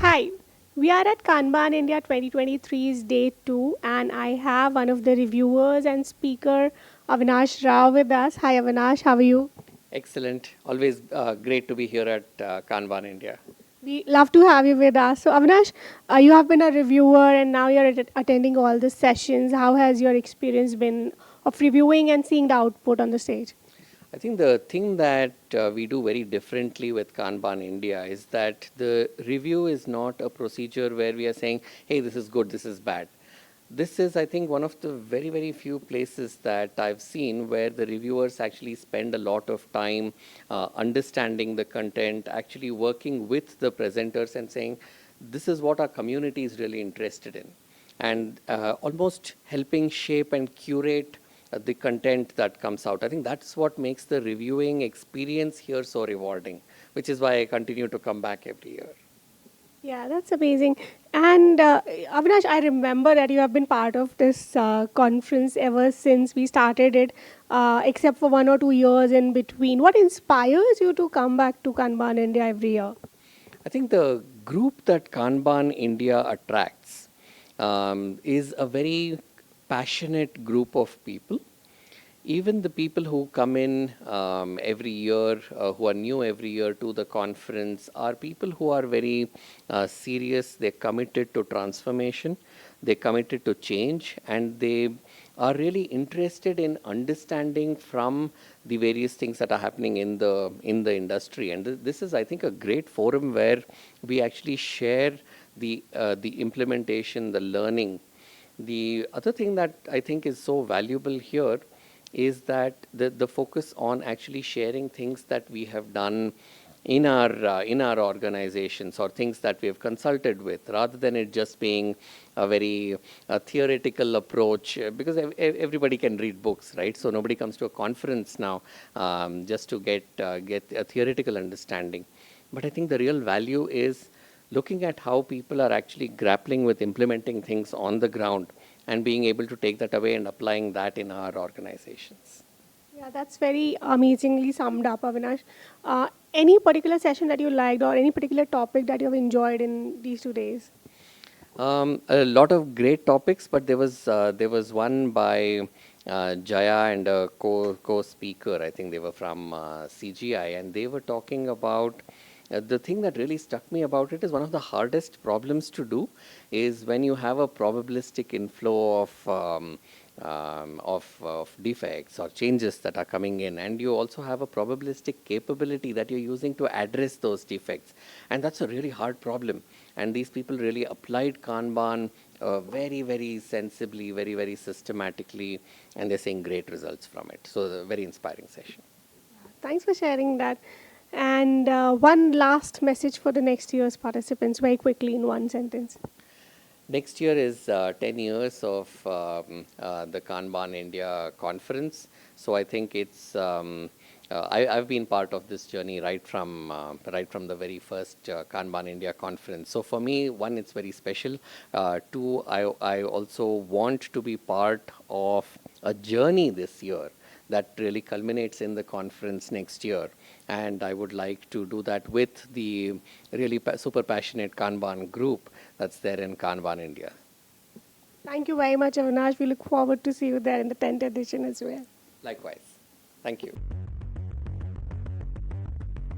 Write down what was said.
Hi, we are at Kanban India 2023's day 2, and I have one of the reviewers and speaker, Avinash Rao, with us. Hi, Avinash, how are you? Excellent. Always great to be here at Kanban India. We love to have you with us. So, Avinash, you have been a reviewer and now you're attending all the sessions. How has your experience been of reviewing and seeing the output on the stage? I think the thing that we do very differently with Kanban India is that the review is not a procedure where we are saying, hey, this is good, this is bad. This is, I think, one of the very, very few places that I've seen where the reviewers actually spend a lot of time understanding the content, actually working with the presenters and saying, this is what our community is really interested in, and almost helping shape and curate the content that comes out. I think that's what makes the reviewing experience here so rewarding, which is why I continue to come back every year. Yeah, that's amazing. And Avinash, I remember that you have been part of this conference ever since we started it, except for 1 or 2 years in between. What inspires you to come back to Kanban India every year? I think the group that Kanban India attracts is a very passionate group of people. Even the people who come in every year, who are new every year to the conference, are people who are very serious. They're committed to transformation, they're committed to change, and they are really interested in understanding from the various things that are happening in the industry. And this is, I think, a great forum where we actually share the implementation, the learning. The other thing that I think is so valuable here is that the focus on actually sharing things that we have done in our organizations, or things that we have consulted with, rather than it just being a very theoretical approach, because everybody can read books, right? So nobody comes to a conference now just to get a theoretical understanding. But I think the real value is looking at how people are actually grappling with implementing things on the ground and being able to take that away and applying that in our organizations. Yeah, that's very amazingly summed up, Avinash. Any particular session that you liked or any particular topic that you have enjoyed in these 2 days? A lot of great topics, but there was one by Jaya and a co-speaker. I think they were from CGI, and they were talking about the thing that really struck me about it is one of the hardest problems to do is when you have a probabilistic inflow of defects or changes that are coming in, and you also have a probabilistic capability that you're using to address those defects, and that's a really hard problem. And these people really applied Kanban very, very sensibly, very, very systematically, and they're seeing great results from it. So, a very inspiring session. Thanks for sharing that. And one last message for the next year's participants, very quickly in one sentence. Next year is 10 years of the Kanban India conference. So I think it's I've been part of this journey right from the very first Kanban India conference. So for me, one, it's very special. Two, I also want to be part of a journey this year that really culminates in the conference next year. And I would like to do that with the really super passionate Kanban group that's there in Kanban India. Thank you very much, Avinash. We look forward to see you there in the 10th edition as well. Likewise. Thank you.